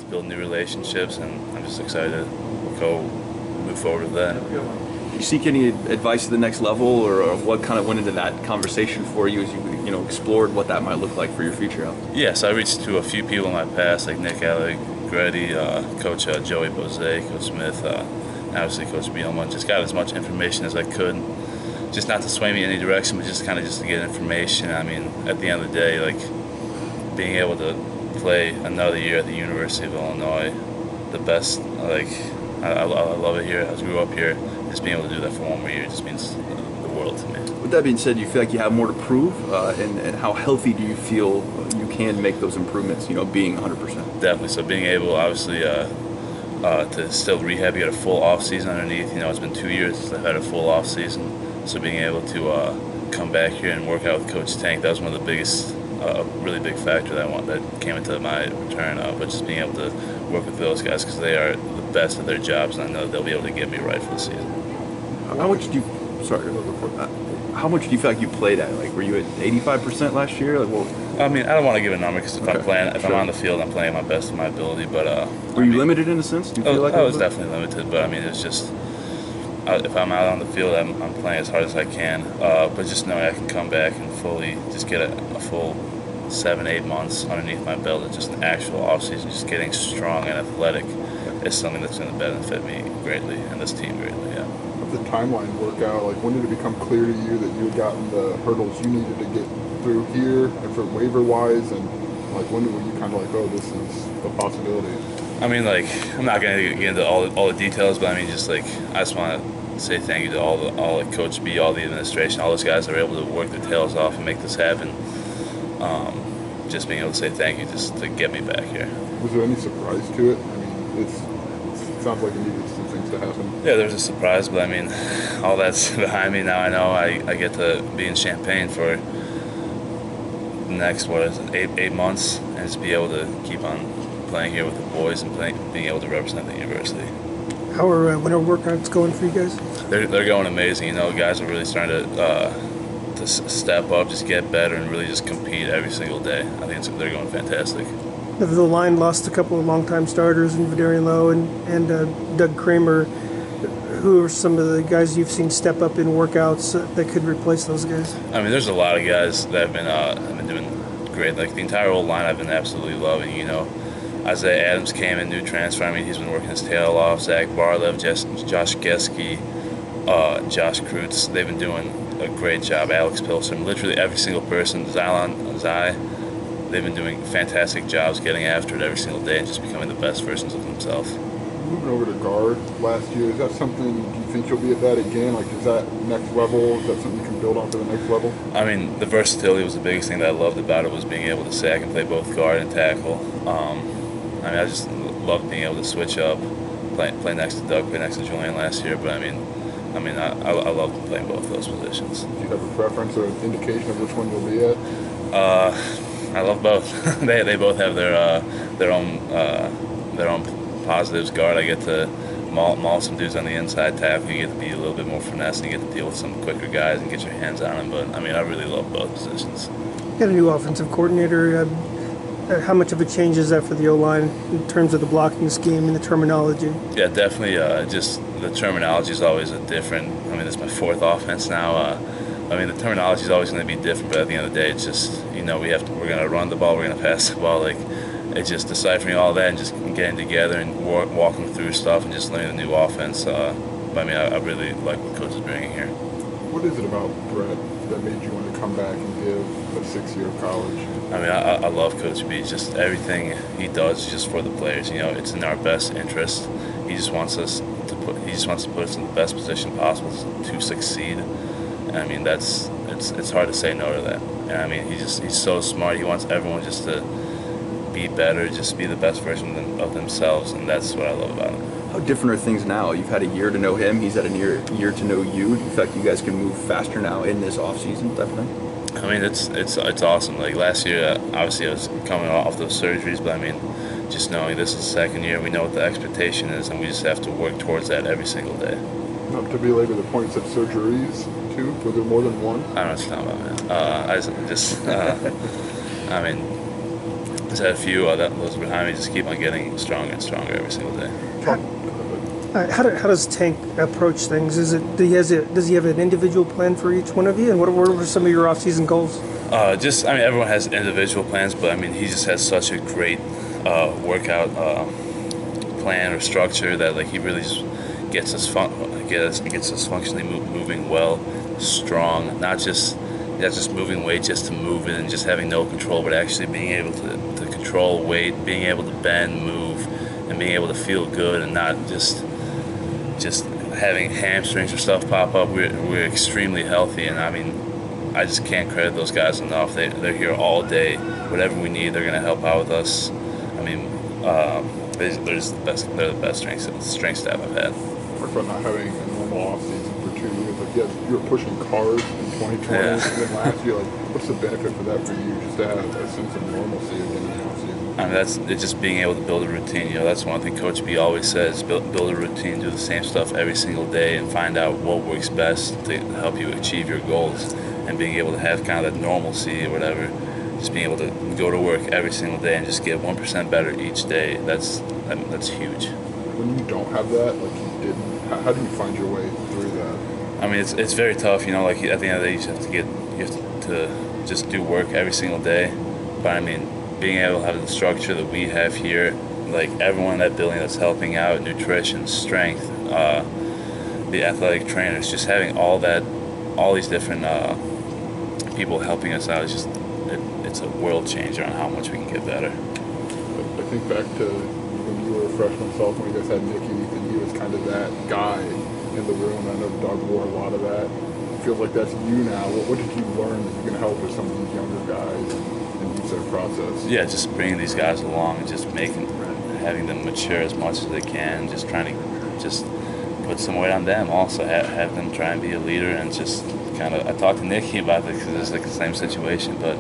build new relationships, and I'm just excited to go move forward with that. Do you seek any advice to the next level, or what kind of went into that conversation for you as you explored what that might look like for your future? Yes, I reached to a few people in my past, like Nick Allegretti, Coach Joey Bose, Coach Smith, obviously Coach Bielma. Just got as much information as I could, just not to sway me in any direction, but just kind of just to get information. I mean, at the end of the day, like being able to play another year at the University of Illinois, the best, like I love it here. I grew up here. Just being able to do that for one more year just means the world to me. With that being said, do you feel like you have more to prove, and how healthy do you feel you can make those improvements, being 100%? Definitely. So being able, obviously, to still rehab, you had a full off season underneath. It's been 2 years since I've had a full off season. So being able to come back here and work out with Coach Tank, that was one of the biggest, really big factor that came into my return. But just being able to work with those guys because they are the best at their jobs, and I know they'll be able to get me right for the season. How much do you? Sorry. How much do you feel like you played at? Like, were you at 85% last year? Like, well, I mean, I don't want to give a number because if okay, I'm playing, if sure. I'm on the field, I'm playing my best of my ability. But were you limited in a sense? Do you feel like I was definitely limited, but I mean, it's just if I'm out on the field, I'm playing as hard as I can. But just knowing I can come back and fully just get a full 7-8 months underneath my belt of just an actual offseason, just getting strong and athletic, is something that's going to benefit me greatly and this team greatly. Yeah. The timeline work out, like when did it become clear to you that you had gotten the hurdles you needed to get through here and for waiver wise, and like when were you kind of like, oh, this is a possibility? I mean, like, I'm not going to get into all the details, but I mean, just like, I just want to say thank you to all Coach B, all the administration, all those guys that were able to work their tails off and make this happen. Just being able to say thank you just to get me back here. Was there any surprise to it? I mean, it sounds like it needed some things to happen. Yeah, there was a surprise, but I mean, all that's behind me now. I know I get to be in Champaign for the next, 8 months, and just be able to keep on playing here with the boys and being able to represent the university. How are winter workouts going for you guys? They're going amazing. Guys are really starting to step up, just get better, and really just compete every single day. I think they're going fantastic. The line lost a couple of longtime starters in Vidarian Lowe and Doug Kramer. Who are some of the guys you've seen step up in workouts that could replace those guys? I mean, there's a lot of guys that have been doing great. Like the entire old line, I've been absolutely loving. Isaiah Adams came in, new transfer. I mean, he's been working his tail off. Zach Barlev, Josh Geske, Josh Kreutz. They've been doing a great job. Alex Palczewski, literally every single person. Zai. They've been doing fantastic jobs getting after it every single day and just becoming the best versions of themselves. Moving over to guard last year, is that something, do you think you'll be at that again? Like, is that next level? Is that something you can build on for the next level? I mean, the versatility was the biggest thing that I loved about it, was being able to say I can play both guard and tackle. I just loved being able to switch up, play next to Doug, play next to Julian last year. But I love playing both those positions. Do you have a preference or an indication of which one you'll be at? I love both. they both have their own positives. Guard, I get to maul some dudes on the inside. Tackle, you get to be a little bit more finesse and you get to deal with some quicker guys and get your hands on them. But I mean, I really love both positions. You got a new offensive coordinator. How much of a change is that for the O-line in terms of the blocking scheme and the terminology? Yeah, definitely. Just the terminology is always a different. I mean, this is my 4th offense now. The terminology is always going to be different, but at the end of the day, it's just, we're going to run the ball, we're going to pass the ball. Like, it's just deciphering all that and just getting together and walking through stuff and just learning the new offense. I really like what Coach is bringing here. What is it about Brett that made you want to come back and give a 6 year of college? I love Coach B. Just everything he does is just for the players. It's in our best interest. He just wants us to put us in the best position possible to succeed. And I mean, it's hard to say no to that. And I mean, he's so smart. He wants everyone just to be better, just be the best version of themselves, and that's what I love about him. How different are things now? You've had a year to know him. He's had a year to know you. Do you feel like you guys can move faster now in this off season, definitely? I mean, it's awesome. Like last year, obviously I was coming off those surgeries, but I mean, just knowing this is the second year, we know what the expectation is, and we just have to work towards that every single day. Not to belabor the points of surgeries, too. Were there more than one? I don't know what you're talking about, man. just had a few those behind me just keep on getting stronger and stronger every single day. How does Tank approach things? Does he have an individual plan for each one of you? And what were some of your off-season goals? Everyone has individual plans, but I mean, he just has such a great workout plan or structure that like he really just gets us functionally moving well, strong, not just moving weight just to move it and just having no control, but actually being able to control weight, being able to bend, move, and being able to feel good and not just having hamstrings or stuff pop up. We're extremely healthy, and I mean, I just can't credit those guys enough. They're here all day. Whatever we need, they're gonna help out with us. I mean, they're the best strength staff I've had. Talk about not having a normal off season for 2 years. Like, yes, you were pushing cars in 2020, Yeah. and then last year, like, what's the benefit for that for you, just to have a sense of normalcy again in the off season? I mean, it's just being able to build a routine. You know, that's one thing Coach B always says: build a routine, do the same stuff every single day, and find out what works best to help you achieve your goals. And being able to have kind of that normalcy or whatever, just being able to go to work every single day and just get 1% better each day. That's huge. When you don't have that, like you didn't, how do you find your way through that? I mean, it's very tough. You know, like at the end of the day, you have to just do work every single day. But I mean, being able to have the structure that we have here, like everyone in that building that's helping out, nutrition, strength, the athletic trainers, just having all these different people helping us out, it's a world changer on how much we can get better. I think back to when you were a freshman, sophomore, you guys had Nicky, and he was kind of that guy in the room. I know Doug wore a lot of that. It feels like that's you now. What did you learn that you can help with some of these younger guys and use their process? Yeah, just bringing these guys along and just having them mature as much as they can, just trying to just put some weight on them also, have them try and be a leader and just kind of, I talked to Nicky about this because it's like the same situation, but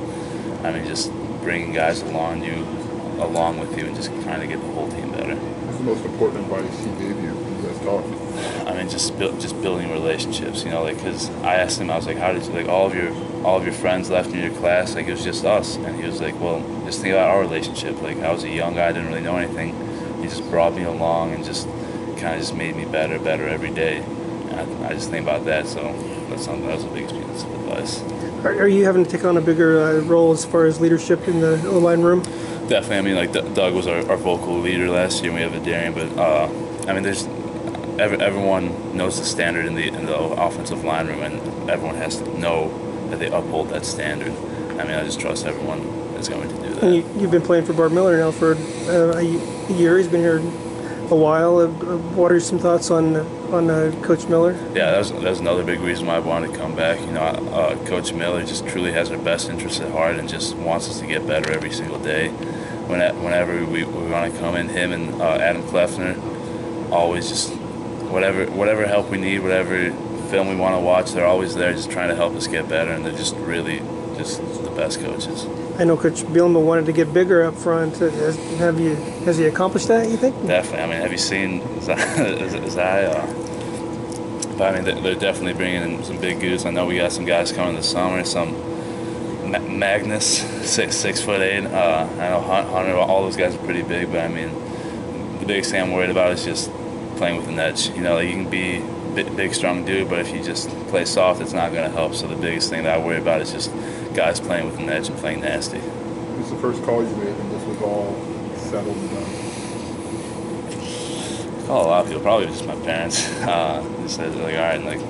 I mean, just bringing guys along with you and just trying to get the whole team better. What's the most important advice he gave you when you guys talked? I mean, just building relationships, you know, like, because I asked him, I was like, how did you, like, all of your friends left in your class, like, it was just us, and he was like, well, just think about our relationship. Like, I was a young guy, I didn't really know anything. He just brought me along and just kind of just made me better every day. And I just think about that, so that was the biggest piece of advice. Are you having to take on a bigger role as far as leadership in the O-line room? Definitely. I mean, like Doug was our vocal leader last year, and we have a Darian, but I mean, there's everyone knows the standard in the offensive line room, and everyone has to know that they uphold that standard. I mean, I just trust everyone is going to do that. And you've been playing for Bart Miller now for a year. He's been here a while. What are some thoughts on Coach Miller? Yeah, that was another big reason why I wanted to come back. You know, Coach Miller just truly has our best interests at heart and just wants us to get better every single day. Whenever we want to come in, him and Adam Kleffner, always just whatever help we need, whatever film we want to watch, they're always there just trying to help us get better, and they're just really just the best coaches. I know Coach Bielema wanted to get bigger up front. Has he accomplished that, you think? Definitely. I mean, have you seen Zai? But I mean, they're definitely bringing in some big dudes. I know we got some guys coming this summer. Some Magnus, 6'8". I know Hunter. All those guys are pretty big. But I mean, the biggest thing I'm worried about is just playing with an edge. You know, like you can be big, strong dude, but if you just play soft, it's not going to help. So the biggest thing that I worry about is just guys playing with an edge and playing nasty. Who's the first call you made when this was all settled and done? A lot of people, probably just my parents. Just said, like, all right, and like,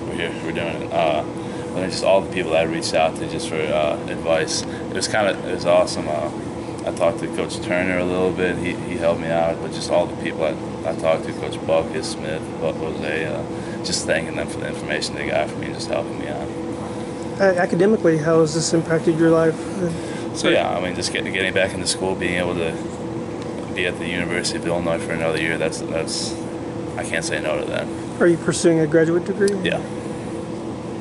we're here, we're doing it. But then just all the people that I reached out to just for advice. It was awesome. I talked to Coach Turner a little bit. He helped me out, but just all the people I talked to, Coach Buckus, Smith, Jose, just thanking them for the information they got from me and just helping me out. Academically, how has this impacted your life? So yeah, I mean, just getting back into school, being able to be at the University of Illinois for another year, that's I can't say no to that. Are you pursuing a graduate degree? Yeah.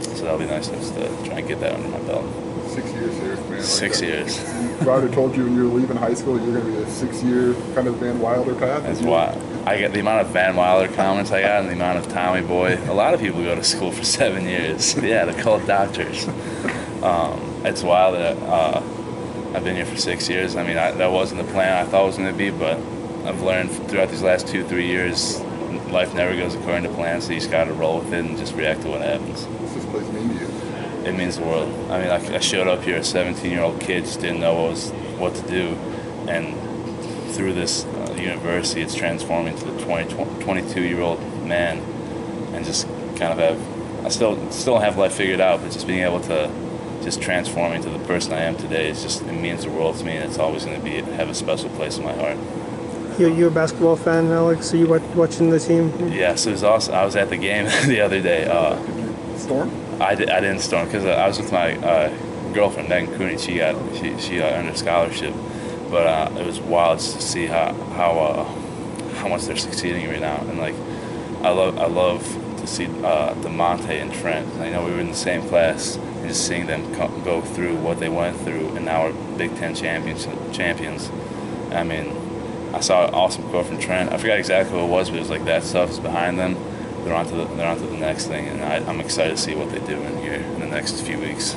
So that'll be nice just to try and get that under my belt. 6 years here, man. Like 6 years. If I would have told you when you were leaving high school you're going to be a 6-year kind of Van Wilder path. That's why I get the amount of Van Wilder comments I got and the amount of Tommy Boy. A lot of people go to school for 7 years. Yeah, they're called doctors. It's wild that I've been here for 6 years. I mean, that wasn't the plan I thought it was going to be, but I've learned throughout these last 2-3 years, life never goes according to plan, so you just got to roll with it and just react to what happens. What's this place mean to you? It means the world. I mean, I showed up here, a 17-year-old kid, just didn't know what to do, and through this university, it's transforming to the 22-year-old man, and just kind of I still don't have life figured out, but just being able to just transform into the person I am today, it means the world to me, and it's always going to have a special place in my heart. You a basketball fan, Alex? Are you watching the team? Yes, it was awesome. I was at the game the other day. Storm? I didn't storm because I was with my girlfriend, Megan Cooney. She earned a scholarship, but it was wild to see how much they're succeeding right now. And like, I love to see DeMonte and Trent. I know we were in the same class, and just seeing them go through what they went through, and now we're Big Ten champions. I mean, I saw an awesome quote from Trent. I forgot exactly what it was, but it was like that stuff is behind them. They're on to the next thing, and I'm excited to see what they do in the next few weeks.